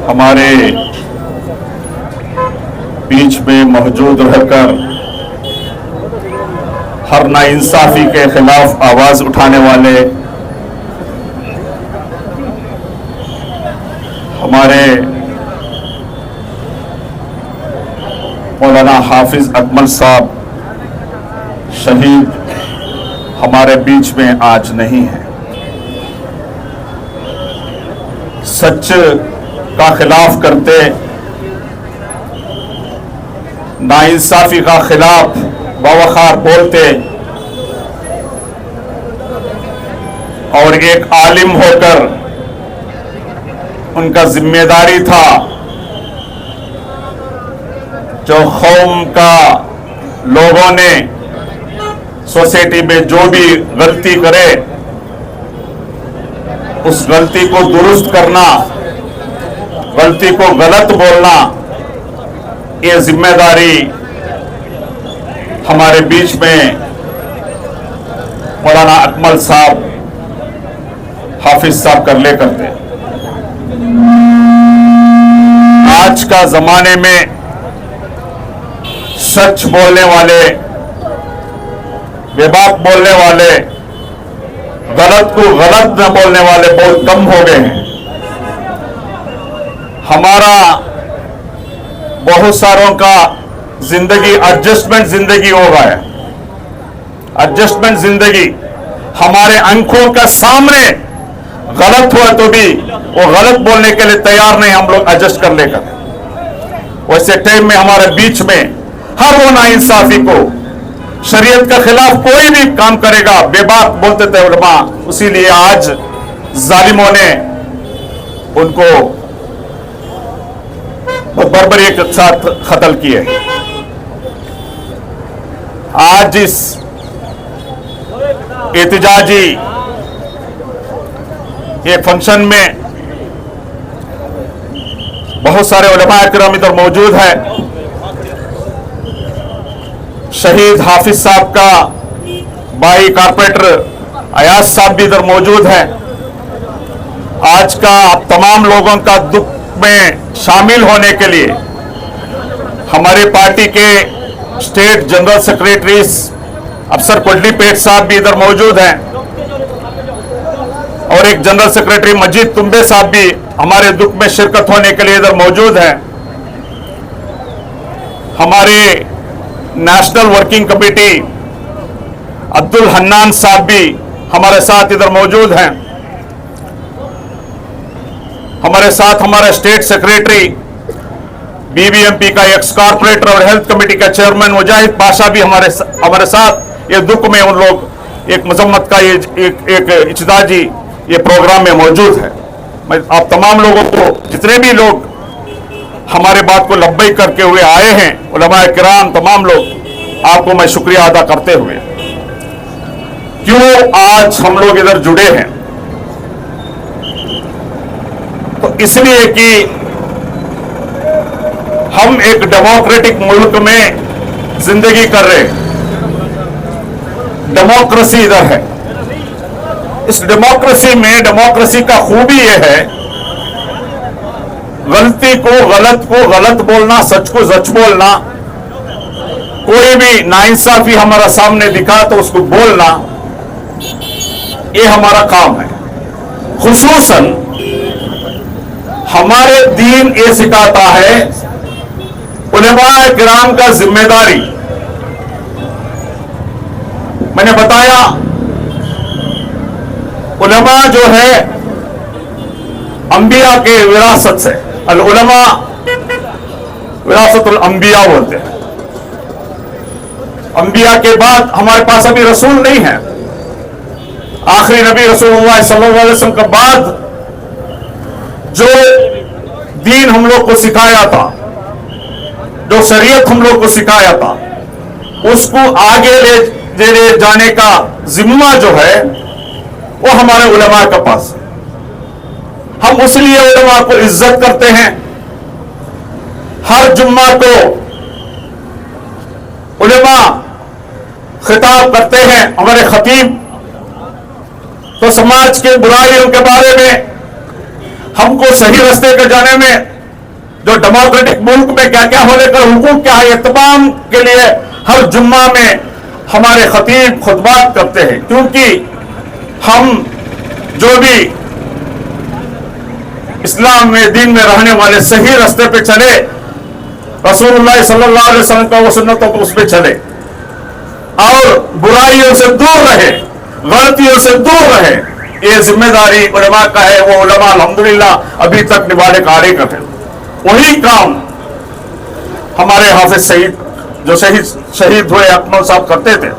हमारे बीच में मौजूद रहकर हर नाइंसाफी के खिलाफ आवाज उठाने वाले हमारे मौलाना हाफिज अकमल साहब शहीद हमारे बीच में आज नहीं है। सच का खिलाफ करते, नाइंसाफी का खिलाफ बवखार बोलते और एक आलिम होकर उनका जिम्मेदारी था जो कौम का लोगों ने सोसाइटी में जो भी गलती करे उस गलती को दुरुस्त करना, गलती को गलत बोलना, ये जिम्मेदारी हमारे बीच में मौलाना अकमल साहब हाफिज साहब कर ले करते। आज का जमाने में सच बोलने वाले, बेबाक बोलने वाले, गलत को गलत न बोलने वाले बहुत कम हो गए हैं। हमारा बहुत सारों का जिंदगी एडजस्टमेंट जिंदगी हो गया है। एडजस्टमेंट जिंदगी, हमारे आंखों का सामने गलत हुआ तो भी वो गलत बोलने के लिए तैयार नहीं, हम लोग एडजस्ट कर लेकर। वैसे टाइम में हमारे बीच में हर वो नाइंसाफी को, शरीयत के खिलाफ कोई भी काम करेगा, बेबाक बोलते थे उलमा, उसीलिए आज जालिमों ने उनको बर्बरी के साथ कत्ल किए। आज इस एहतजाजी ये फंक्शन में बहुत सारे उलमा इकराम इधर मौजूद है। शहीद हाफिज साहब का भाई कारपोरेटर अयाज साहब भी इधर मौजूद हैं। आज का आप तमाम लोगों का दुख में शामिल होने के लिए हमारे पार्टी के स्टेट जनरल सेक्रेटरी अफसर कोडलीपेट साहब भी इधर मौजूद हैं और एक जनरल सेक्रेटरी मजीद तुम्बे साहब भी हमारे दुख में शिरकत होने के लिए इधर मौजूद हैं। हमारे national working committee Abdul Hannan साहब भी हमारे साथ इधर मौजूद हैं। हमारे साथ हमारे स्टेट सेक्रेटरी बीबीएमपी का एक्स कारपोरेटर और हेल्थ कमेटी का चेयरमैन मुजाहिद पाशा भी हमारे साथ ये दुख में उन लोग एक मजम्मत का ये एक इज्तिमाई ये प्रोग्राम में मौजूद है। मैं आप तमाम लोगों को, जितने भी लोग हमारे बात को लब्बई करके हुए आए हैं, उलमा किराम तमाम लोग, आपको मैं शुक्रिया अदा करते हुए, क्यों आज हम लोग इधर जुड़े हैं, तो इसलिए कि हम एक डेमोक्रेटिक मुल्क में जिंदगी कर रहे हैं। डेमोक्रेसी इधर है। इस डेमोक्रेसी में, डेमोक्रेसी का खूबी यह है, गलती को गलत बोलना, सच को सच बोलना। कोई भी नाइंसाफी हमारा सामने दिखा तो उसको बोलना, ये हमारा काम है। खुसूसन हमारे दीन ये सिखाता है, उलमाए किराम का जिम्मेदारी, मैंने बताया उलमा जो है अंबिया के विरासत से, अल उलमा विरासतुल अंबिया बोलते हैं। अंबिया के बाद हमारे पास अभी रसूल नहीं है। आखिरी नबी रसूलुल्लाह सल्लल्लाहु अलैहि वसल्लम के बाद जो दीन हम लोग को सिखाया था, जो शरीयत हम लोग को सिखाया था, उसको आगे ले जाने का जिम्मा जो है वो हमारे उलमा के पास। हम इसलिए उलमा को इज्जत करते हैं। हर जुम्मा को उलमा खिताब करते हैं, हमारे खतीब तो समाज के बुराइयों के बारे में, हमको सही रास्ते पर जाने में जो डेमोक्रेटिक मुल्क में क्या क्या होने का हुकूक क्या है, तमाम के लिए हर जुम्मा में हमारे खतीब खुतबात करते हैं, क्योंकि हम जो भी इस्लाम में दीन में रहने वाले सही रास्ते पे चले, रसूलुल्लाह सल्लल्लाहु अलैहि वसल्लम का वो सुन्नतों को उस पे चले और बुराइयों से दूर रहे, गलतियों से दूर रहे। ये जिम्मेदारी उलमा का है। वो उलमा अल्हम्दुलिल्लाह अभी तक निभाने का आगे करते, वही काम हमारे हाफिज सईद जो शहीद हुए अकमल साहब करते थे।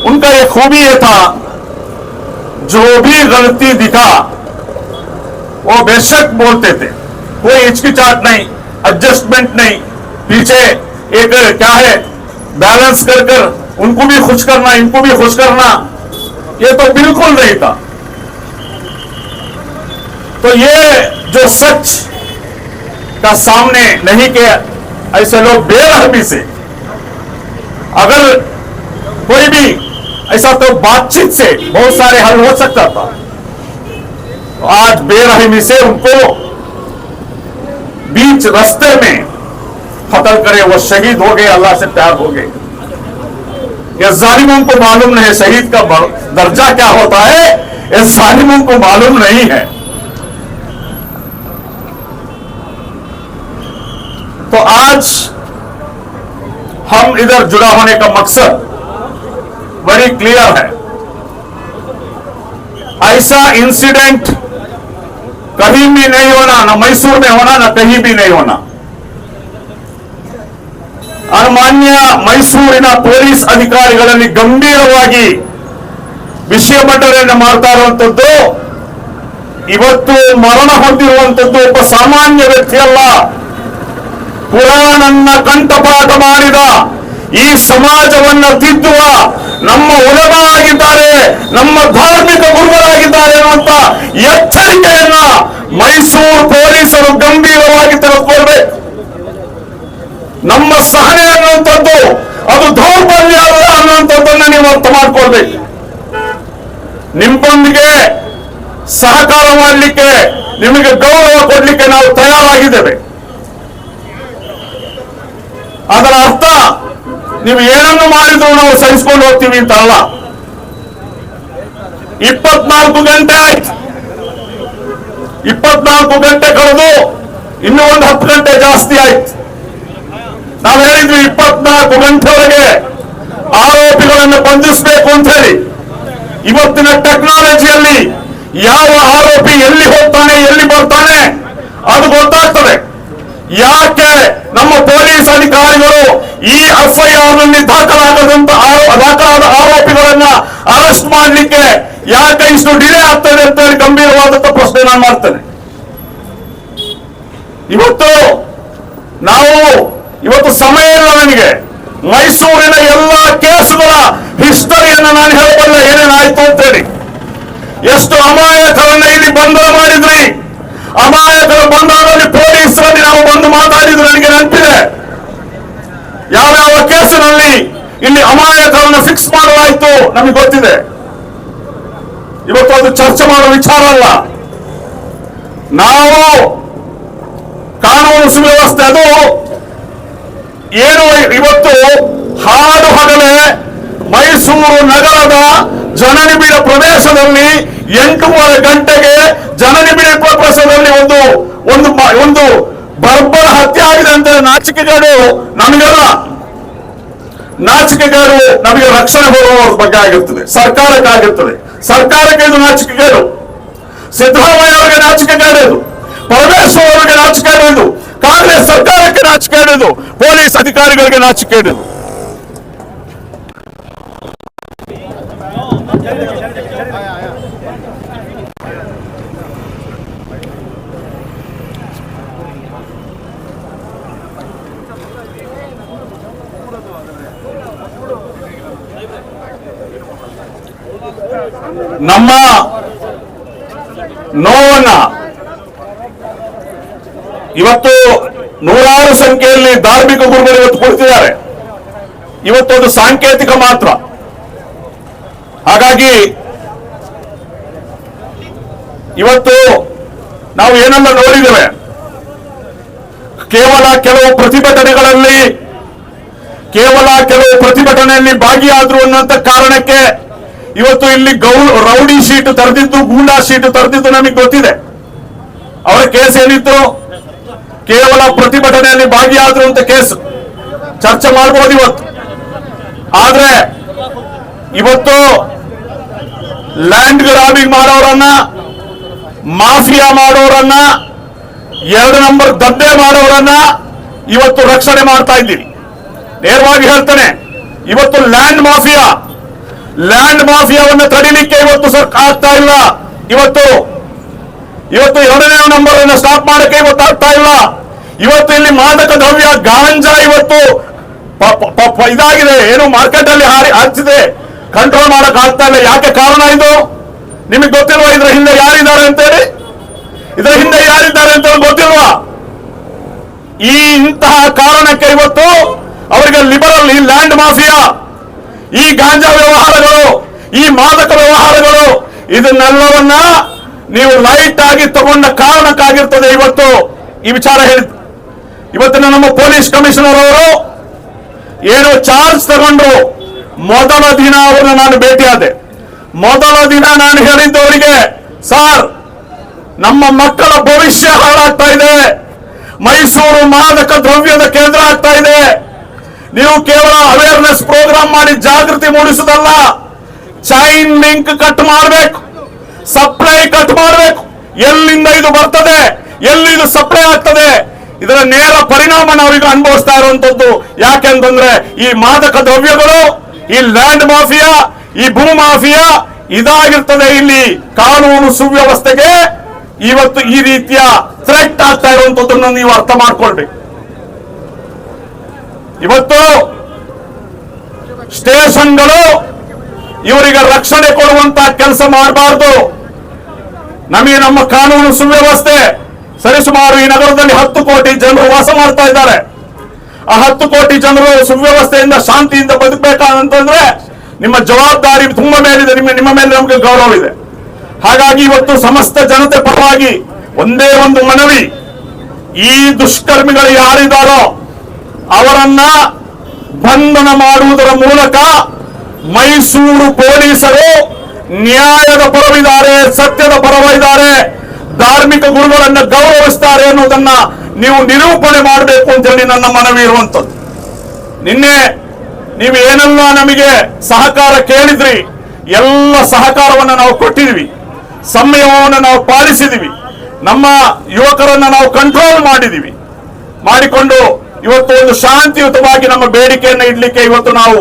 उनका ये खूबी ये था, जो भी गलती दिखा वो बेशक बोलते थे, कोई हिचकिचाहट नहीं, एडजस्टमेंट नहीं, पीछे एक क्या है बैलेंस कर कर उनको भी खुश करना, इनको भी खुश करना, ये तो बिल्कुल नहीं था। तो ये जो सच का सामने नहीं के ऐसे लोग बेरहमी से, अगर कोई भी ऐसा तो बातचीत से बहुत सारे हल हो सकता था, तो आज बेरहमी से उनको बीच रास्ते में कत्ल करे, वो शहीद हो गए, अल्लाह से प्यार हो गए। ये जालिमों को मालूम नहीं शहीद का दर्जा क्या होता है, ये जालिमों को मालूम नहीं है। तो आज हम इधर जुड़ा होने का मकसद बड़ी क्लियर है। ऐसा इंसिडेंट कहीं भी नहीं होना, ना मैसूर में होना, ना कहीं भी नहीं होना। ಅನ್ಮಾನ್ಯ ಮೈಸೂರಿನ ಪೊಲೀಸ್ ಅಧಿಕಾರಿಗಳಲ್ಲಿ ಗಂಭೀರವಾಗಿ ವಿಷಯ ಮಂಡನೆಯನ್ನು ಮಾಡ್ತಾ ಇರುವಂತದ್ದು, ಇವತ್ತು ಮರಣ ಹೊಂದಿರುವಂತದ್ದು ಒಬ್ಬ ಸಾಮಾನ್ಯ ವ್ಯಕ್ತಿಯಲ್ಲ, ಕುರಾನನ್ನ ಕಂಠಪಾಠ ಮಾಡಿದ, ಈ ಸಮಾಜವನ್ನ ತಿದ್ದುವ ನಮ್ಮ ಉಲಮಾ ಆಗಿದ್ದಾರೆ, ನಮ್ಮ ಧಾರ್ಮಿಕ ಗುರುಗಳಾಗಿದ್ದಾರೆ ಅನ್ನುವಂತ ಎಚ್ಚರಿಕೆಯನ್ನ ಮೈಸೂರು ಪೊಲೀಸರು ಗಂಭೀರವಾಗಿ ತೆಗೆದುಕೊಳ್ಬೇಕು. ನಮ್ಮ ಸಹನೆ ಅನ್ನುವಂಥದ್ದು ಅದು ದೌರ್ಬಲ್ಯ ಅಲ್ಲ ಅನ್ನುವಂಥದ್ದನ್ನ ನೀವು ಅರ್ಥ ಮಾಡ್ಕೊಳ್ಬೇಕು. ನಿಮ್ಮೊಂದಿಗೆ ಸಹಕಾರ ಮಾಡಲಿಕ್ಕೆ, ನಿಮಗೆ ಗೌರವ ಕೊಡ್ಲಿಕ್ಕೆ ನಾವು ತಯಾರಾಗಿದ್ದೇವೆ. ಅದರ ಅರ್ಥ ನೀವು ಏನನ್ನು ಮಾಡಿದ್ರು ನಾವು ಸಹಿಸಿಕೊಂಡು ಹೋಗ್ತೀವಿ ಅಂತ ಅಲ್ಲ. 24 ಗಂಟೆ ಆಯ್ತು, 24 ಗಂಟೆ ಕಳೆದು ಇನ್ನೂ ಒಂದು 10 ಗಂಟೆ ಜಾಸ್ತಿ ಆಯ್ತು. ನಾವು ಹೇಳಿದ್ವಿ 24 ಗಂಟೆವರೆಗೆ ಆರೋಪಿಗಳನ್ನು ಬಂಧಿಸಬೇಕು ಅಂತ ಹೇಳಿ. ಇವತ್ತಿನ ಟೆಕ್ನಾಲಜಿಯಲ್ಲಿ ಯಾವ ಆರೋಪಿ ಎಲ್ಲಿ ಹೋಗ್ತಾನೆ, ಎಲ್ಲಿ ಬರ್ತಾನೆ ಅದು ಗೊತ್ತಾಗ್ತದೆ. ಯಾಕೆ ನಮ್ಮ ಪೊಲೀಸ್ ಅಧಿಕಾರಿಗಳು ಈ ಎಫ್ಐಆರ್ ನಲ್ಲಿ ದಾಖಲಾದ ಆರೋಪಿಗಳನ್ನ ಅರೆಸ್ಟ್ ಮಾಡಲಿಕ್ಕೆ ಯಾಕೆ ಇಷ್ಟು ಡಿಲೇ ಆಗ್ತದೆ ಅಂತ ಹೇಳಿ ಗಂಭೀರವಾದಂತ ಪ್ರಶ್ನೆ ನಾನು ಮಾಡ್ತೇನೆ. ಇವತ್ತು ಸಮಯ ಇಲ್ಲ ನನಗೆ ಮೈಸೂರಿನ ಎಲ್ಲ ಕೇಸುಗಳ ಹಿಸ್ಟರಿಯನ್ನು ನಾನು ಹೇಳಬಲ್ಲ, ಏನೇನಾಯ್ತು ಅಂತೇಳಿ. ಎಷ್ಟು ಅಮಾಯಕರನ್ನ ಇಲ್ಲಿ ಬಂಧನ ಮಾಡಿದ್ರಿ, ಅಮಾಯಕರ ಬಂಧನದಲ್ಲಿ ಪೊಲೀಸರಲ್ಲಿ ನಾವು ಬಂದು ಮಾತಾಡಿದ್ರು ನನಗೆ ನೆನಪಿದೆ. ಯಾವ್ಯಾವ ಕೇಸಿನಲ್ಲಿ ಇಲ್ಲಿ ಅಮಾಯಕರನ್ನ ಫಿಕ್ಸ್ ಮಾಡಲಾಯಿತು ನಮಗೆ ಗೊತ್ತಿದೆ. ಇವತ್ತು ಅದು ಚರ್ಚೆ ಮಾಡುವ ವಿಚಾರ ಅಲ್ಲ. ನಾವು ಕಾನೂನು ಸುವ್ಯವಸ್ಥೆ ಅದು ಏನು ಇವತ್ತು ಹಾಡು ಹಗಲೇ ಮೈಸೂರು ನಗರದ ಜನನಿಬಿಡ ಪ್ರದೇಶದಲ್ಲಿ 8:30 ಗಂಟೆಗೆ ಜನನಿಬಿಡ ಪ್ರದೇಶದಲ್ಲಿ ಒಂದು ಬರ್ಬರ ಹತ್ಯೆ ಆಗಿದೆ ಅಂತ ನಾಚಿಕೆಗೇಡು ನಮಗೆಲ್ಲ. ನಾಚಿಕೆಗೇಡು ನಮಗೆ ರಕ್ಷಣೆ ಹೋಗುವ ಬಗ್ಗೆ ಆಗಿರ್ತದೆ, ಸರ್ಕಾರಕ್ಕಾಗಿರ್ತದೆ. ಸರ್ಕಾರಕ್ಕೆ ಇದು ನಾಚಿಕೆಗೇಡು, ಸಿದ್ದರಾಮಯ್ಯ ಅವರಿಗೆ ನಾಚಿಕೆಗೇಡು ಇದು, ಪರಮೇಶ್ವರ್ ಅವರಿಗೆ ನಾಚಿಕೆಗೇಡು ಇದು, ಕಾಂಗ್ರೆಸ್ ಸರ್ಕಾರಕ್ಕೆ ನಾಚಿಕೆಗೇಡು ಇದು, ಪೊಲೀಸ್ ಅಧಿಕಾರಿಗಳಿಗೆ ನಾಚಿಕೆಗೇಡು ಇದು. ನಮ್ಮ ನೋವನ್ನ ಇವತ್ತು ನೂರಾರು ಸಂಖ್ಯೆಯಲ್ಲಿ ಧಾರ್ಮಿಕ ಗುರುಗಳು ಇವತ್ತು ಕೊಡ್ತಿದ್ದಾರೆ. ಇವತ್ತು ಅದು ಸಾಂಕೇತಿಕ ಮಾತ್ರ. ಹಾಗಾಗಿ ಇವತ್ತು ನಾವು ಏನೆಲ್ಲ ನೋಡಿದ್ದೇವೆ. ಕೇವಲ ಕೆಲವು ಪ್ರತಿಭಟನೆಯಲ್ಲಿ ಭಾಗಿಯಾದ್ರು ಅನ್ನೋಂಥ ಕಾರಣಕ್ಕೆ ಇವತ್ತು ಇಲ್ಲಿ ರೌಡಿ ಶೀಟ್ ತರೆದಿದ್ದು, ಗೂಂಡಾ ಶೀಟ್ ತರೆದಿದ್ದು ನಮಗೆ ಗೊತ್ತಿದೆ. ಅವರ ಕೇಸ್ ಏನಿತ್ತು? ಕೇವಲ ಪ್ರತಿಭಟನೆಯಲ್ಲಿ ಭಾಗಿಯಾದ್ರು ಅಂತ ಕೇಸ್ ಚರ್ಚೆ ಮಾಡಬಹುದು ಇವತ್ತು. ಆದ್ರೆ ಇವತ್ತು ಲ್ಯಾಂಡ್ ಗ್ರಾಬಿಂಗ್ ಮಾಡೋರನ್ನ, ಮಾಫಿಯಾ ಮಾಡೋರನ್ನ, 2 ನಂಬರ್ ದಂಧೆ ಮಾಡೋರನ್ನ ಇವತ್ತು ರಕ್ಷಣೆ ಮಾಡ್ತಾ ಇದ್ದೀವಿ. ನೇರವಾಗಿ ಹೇಳ್ತಾನೆ, ಇವತ್ತು ಲ್ಯಾಂಡ್ ಮಾಫಿಯಾವನ್ನು ತಡಿಲಿಕ್ಕೆ ಇವತ್ತು ಆಗ್ತಾ ಇಲ್ಲ. ಇವತ್ತು 2ನೇ ನಂಬರ್ ಅನ್ನು ಸ್ಟಾಪ್ ಮಾಡಕ್ಕೆ ಇವತ್ತು ಆಗ್ತಾ ಇಲ್ಲ. ಇವತ್ತು ಇಲ್ಲಿ ಮಾದಕ ದ್ರವ್ಯ ಗಾಂಜಾ ಇವತ್ತು ಇದಾಗಿದೆ, ಏನು ಮಾರ್ಕೆಟ್ ಅಲ್ಲಿ ಹಚ್ಚಿದೆ, ಕಂಟ್ರೋಲ್ ಮಾಡಕ್ ಆಗ್ತಾ ಇಲ್ಲ. ಯಾಕೆ ಕಾರಣ ಇದು ನಿಮಗೆ ಗೊತ್ತಿಲ್ವಾ? ಇದರ ಹಿಂದೆ ಯಾರಿದ್ದಾರೆ ಅಂತೇಳಿ, ಗೊತ್ತಿಲ್ವಾ? ಇಂತಹ ಕಾರಣಕ್ಕೆ ಇವತ್ತು ಅವರಿಗೆ ಲಿಬರಲ್, ಈ ಲ್ಯಾಂಡ್ ಮಾಫಿಯಾ, ಈ ಗಾಂಜಾ ವ್ಯವಹಾರಗಳು, ಈ ಮಾದಕ ವ್ಯವಹಾರಗಳು, ಇದನ್ನೆಲ್ಲವನ್ನ ನೀವು ಲೈಟ್ ಆಗಿ ತಗೊಂಡ ಕಾರಣಕ್ಕಾಗಿರ್ತದೆ ಇವತ್ತು ಈ ವಿಚಾರ ಹೇಳಿದ್ದು. ಇವತ್ತಿನ ನಮ್ಮ ಪೊಲೀಸ್ ಕಮಿಷನರ್ ಅವರು ಏನು ಚಾರ್ಜ್ ತಗೊಂಡ್ರು, ಮೊದಲ ದಿನ ಅವರನ್ನು ನಾನು ಭೇಟಿಯಾದೆ. ಮೊದಲ ದಿನ ನಾನು ಹೇಳಿದ್ದು ಅವರಿಗೆ, ಸರ್, ನಮ್ಮ ಮಕ್ಕಳ ಭವಿಷ್ಯ ಹಾಳಾಗ್ತಾ ಇದೆ, ಮೈಸೂರು ಮಾದಕ ದ್ರವ್ಯದ ಕೇಂದ್ರ ಆಗ್ತಾ ಇದೆ. ನೀವು ಕೇವಲ ಅವೇರ್ನೆಸ್ ಪ್ರೋಗ್ರಾಮ್ ಮಾಡಿ ಜಾಗೃತಿ ಮೂಡಿಸುವುದಲ್ಲ, ಚೈನ್ ಲಿಂಕ್ ಕಟ್ ಮಾಡಬೇಕು, ಸಪ್ಲೈ ಕಟ್ ಮಾಡಬೇಕು. ಎಲ್ಲಿಂದ ಇದು ಬರ್ತದೆ, ಎಲ್ಲಿ ಇದು ಸಪ್ಲೈ ಆಗ್ತದೆ, ಇದರ ನೇರ ಪರಿಣಾಮ ನಾವೀಗ ಅನುಭವಿಸ್ತಾ ಇರುವಂತದ್ದು. ಯಾಕೆಂತಂದ್ರೆ ಈ ಮಾದಕ ದ್ರವ್ಯಗಳು, ಈ ಲ್ಯಾಂಡ್ ಮಾಫಿಯಾ, ಈ ಭೂ ಮಾಫಿಯಾ ಇದಾಗಿರ್ತದೆ. ಇಲ್ಲಿ ಕಾನೂನು ಸುವ್ಯವಸ್ಥೆಗೆ ಇವತ್ತು ಈ ರೀತಿಯ ಥ್ರೆಟ್ ಆಗ್ತಾ ಇರುವಂತದ್ದನ್ನು ನೀವು ಅರ್ಥ ಮಾಡ್ಕೊಳ್ಬೇಕು. ಇವತ್ತು ಸ್ಟೇಷನ್ಗಳು ಇವರಿಗೆ ರಕ್ಷಣೆ ಕೊಡುವಂತ ಕೆಲಸ ಮಾಡಬಾರ್ದು. ನಮಗೆ ನಮ್ಮ ಕಾನೂನು ಸುವ್ಯವಸ್ಥೆ ಸರಿಸುಮಾರು ಈ ನಗರದಲ್ಲಿ 10 ಕೋಟಿ ಜನರು ವಾಸ ಮಾಡ್ತಾ ಇದ್ದಾರೆ. ಆ 10 ಕೋಟಿ ಜನರು ಸುವ್ಯವಸ್ಥೆಯಿಂದ, ಶಾಂತಿಯಿಂದ ಬದುಕಬೇಕಂತಂದ್ರೆ ನಿಮ್ಮ ಜವಾಬ್ದಾರಿ ತುಂಬ ಮೇಲಿದೆ, ನಿಮ್ಮ ಮೇಲೆ ನಮಗೆ ಗೌರವ ಇದೆ. ಹಾಗಾಗಿ ಇವತ್ತು ಸಮಸ್ತ ಜನತೆ ಪರವಾಗಿ ಒಂದೇ ಒಂದು ಮನವಿ, ಈ ದುಷ್ಕರ್ಮಿಗಳು ಯಾರಿದ್ದಾರೋ ಅವರನ್ನ ಬಂಧನ ಮಾಡುವುದರ ಮೂಲಕ ಮೈಸೂರು ಪೊಲೀಸರು ನ್ಯಾಯದ ಪರವಿದ್ದಾರೆ, ಸತ್ಯದ ಪರವಿದ್ದಾರೆ, ಧಾರ್ಮಿಕ ಗುರುಗಳನ್ನ ಗೌರವಿಸ್ತಾರೆ ಅನ್ನೋದನ್ನ ನೀವು ನಿರೂಪಣೆ ಮಾಡಬೇಕು ಅಂತ ಹೇಳಿ ನನ್ನ ಮನವಿ ಇರುವಂತದ್ದು. ನಿನ್ನೆ ನೀವು ಏನೆಲ್ಲ ನಮಗೆ ಸಹಕಾರ ಕೇಳಿದ್ರಿ, ಎಲ್ಲ ಸಹಕಾರವನ್ನು ನಾವು ಕೊಟ್ಟಿದ್ವಿ, ಸಂಯಮವನ್ನು ನಾವು ಪಾಲಿಸಿದೀವಿ, ನಮ್ಮ ಯುವಕರನ್ನ ನಾವು ಕಂಟ್ರೋಲ್ ಮಾಡಿಕೊಂಡು ಇವತ್ತು ಒಂದು ಶಾಂತಿಯುತವಾಗಿ ನಮ್ಮ ಬೇಡಿಕೆಯನ್ನು ಇಡ್ಲಿಕ್ಕೆ ಇವತ್ತು ನಾವು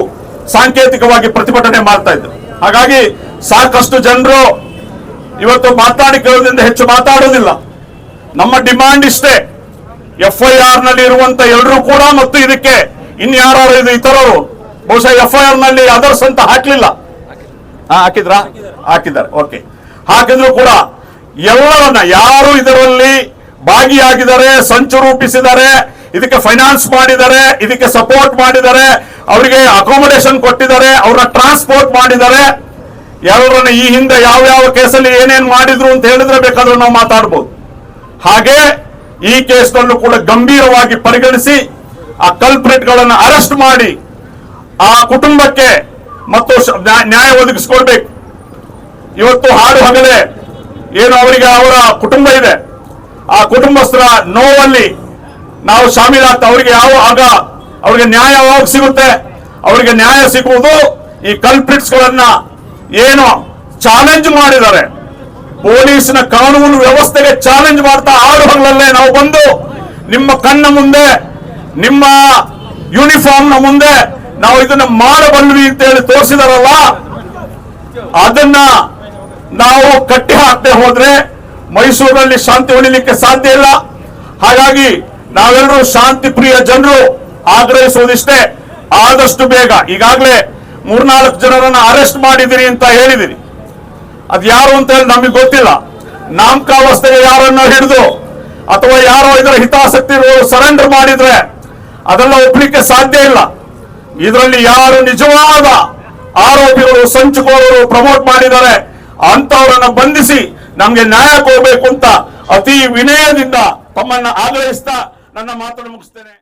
ಸಾಂಕೇತಿಕವಾಗಿ ಪ್ರತಿಭಟನೆ ಮಾಡ್ತಾ ಇದ್ದೇವೆ. ಹಾಗಾಗಿ ಸಾಕಷ್ಟು ಜನರು ಇವತ್ತು ಮಾತಾಡಿಕೊಳ್ಳೋದ್ರಿಂದ ಹೆಚ್ಚು ಮಾತಾಡೋದಿಲ್ಲ. ನಮ್ಮ ಡಿಮಾಂಡ್ ಇಷ್ಟೇ, FIR ನಲ್ಲಿ ಇರುವಂತ ಎಲ್ಲರೂ ಕೂಡ, ಮತ್ತು ಇದಕ್ಕೆ ಇನ್ಯಾರು ಇದು ಇತರರು ಬಹುಶಃ FIR ನಲ್ಲಿ ಅದರ್ಸ್ ಅಂತ ಹಾಕ್ಲಿಲ್ಲ, ಹಾಕಿದ್ದಾರೆ. ಓಕೆ, ಹಾಕಿದ್ರು ಕೂಡ ಎಲ್ಲವನ್ನ ಯಾರು ಇದರಲ್ಲಿ ಭಾಗಿಯಾಗಿದ್ದಾರೆ, ಸಂಚು ರೂಪಿಸಿದ್ದಾರೆ, ಇದಕ್ಕೆ ಫೈನಾನ್ಸ್ ಮಾಡಿದ್ದಾರೆ, ಇದಕ್ಕೆ ಸಪೋರ್ಟ್ ಮಾಡಿದ್ದಾರೆ, ಅವರಿಗೆ ಅಕಾಮಿಡೇಷನ್ ಕೊಟ್ಟಿದ್ದಾರೆ, ಅವರನ್ನ ಟ್ರಾನ್ಸ್ಪೋರ್ಟ್ ಮಾಡಿದ್ದಾರೆ, ಎಲ್ಲರನ್ನ ಈ ಹಿಂದೆ ಯಾವ ಕೇಸಲ್ಲಿ ಏನೇನು ಮಾಡಿದ್ರು ಅಂತ ಹೇಳಿದ್ರೆ ಬೇಕಾದ್ರೂ ನಾವು ಮಾತಾಡ್ಬೋದು. ಹಾಗೆ ಈ ಕೇಸ್ನಲ್ಲೂ ಕೂಡ ಗಂಭೀರವಾಗಿ ಪರಿಗಣಿಸಿ ಆ ಕಲ್ಪ್ರಿಟ್ಗಳನ್ನು ಅರೆಸ್ಟ್ ಮಾಡಿ ಆ ಕುಟುಂಬಕ್ಕೆ ಮತ್ತು ನ್ಯಾಯ ಒದಗಿಸಿಕೊಳ್ಬೇಕು. ಇವತ್ತು ಹಾಡು ಹಗಲೇ ಏನು ಅವರಿಗೆ ಅವರ ಕುಟುಂಬ ಇದೆ, ಆ ಕುಟುಂಬಸ್ಥರ ನೋವಲ್ಲಿ ನಾವು ಶಾಮೀಲಾಗ್ತಾ, ಅವರಿಗೆ ನ್ಯಾಯ ಯಾವಾಗ ಸಿಗುತ್ತೆ? ಅವರಿಗೆ ನ್ಯಾಯ ಸಿಗುವುದು ಈ ಕಲ್ಪ್ರಿಟ್ಸ್ಗಳನ್ನ ಏನು ಚಾಲೆಂಜ್ ಮಾಡಿದ್ದಾರೆ, ಪೊಲೀಸ್ನ ಕಾನೂನು ವ್ಯವಸ್ಥೆಗೆ ಚಾಲೆಂಜ್ ಮಾಡ್ತಾ ಆರು ಹಗಲಲ್ಲೇ ನಾವು ಬಂದು ನಿಮ್ಮ ಕಣ್ಣ ಮುಂದೆ, ನಿಮ್ಮ ಯೂನಿಫಾರ್ಮ್ನ ಮುಂದೆ ನಾವು ಇದನ್ನ ಮಾಡಬಲ್ವಿ ಅಂತ ಹೇಳಿ ತೋರಿಸಿದಾರಲ್ಲ, ಅದನ್ನ ನಾವು ಕಟ್ಟಿ ಹಾಕದೆ ಹೋದ್ರೆ ಮೈಸೂರಿನಲ್ಲಿ ಶಾಂತಿ ಉಳಿಲಿಕ್ಕೆ ಸಾಧ್ಯ ಇಲ್ಲ. ಹಾಗಾಗಿ ನಾವೆಲ್ಲರೂ ಶಾಂತಿ ಪ್ರಿಯ ಜನರು ಆಗ್ರಹಿಸುವುದಿಷ್ಟೇ, ಆದಷ್ಟು ಬೇಗ, ಈಗಾಗಲೇ 3-4 ಜನರನ್ನ ಅರೆಸ್ಟ್ ಮಾಡಿದಿರಿ ಅಂತ ಹೇಳಿದಿರಿ, ಅದು ಯಾರು ಅಂತ ಹೇಳಿ ನಮಗೆ ಗೊತ್ತಿಲ್ಲ. ನಾಮಕಾವಸ್ಥೆಗೆ ಯಾರನ್ನ ಹಿಡಿದು ಅಥವಾ ಯಾರೋ ಇದರ ಹಿತಾಸಕ್ತಿ ಸರೆಂಡರ್ ಮಾಡಿದ್ರೆ ಅದೆಲ್ಲ ಒಪ್ಪಲಿಕ್ಕೆ ಸಾಧ್ಯ ಇಲ್ಲ. ಇದರಲ್ಲಿ ಯಾರು ನಿಜವಾದ ಆರೋಪಿಗಳು, ಸಂಚುಕೋರರು ಪ್ರಮೋಟ್ ಮಾಡಿದ್ದಾರೆ ಅಂತವರನ್ನ ಬಂಧಿಸಿ ನಮ್ಗೆ ನ್ಯಾಯ ಕೊಡಬೇಕು ಅಂತ ಅತಿ ವಿನಯದಿಂದ ತಮ್ಮನ್ನ ಆಗ್ರಹಿಸ್ತಾ ನನ್ನ ಮಾತನ್ನು ಮುಗಿಸ್ತೇನೆ.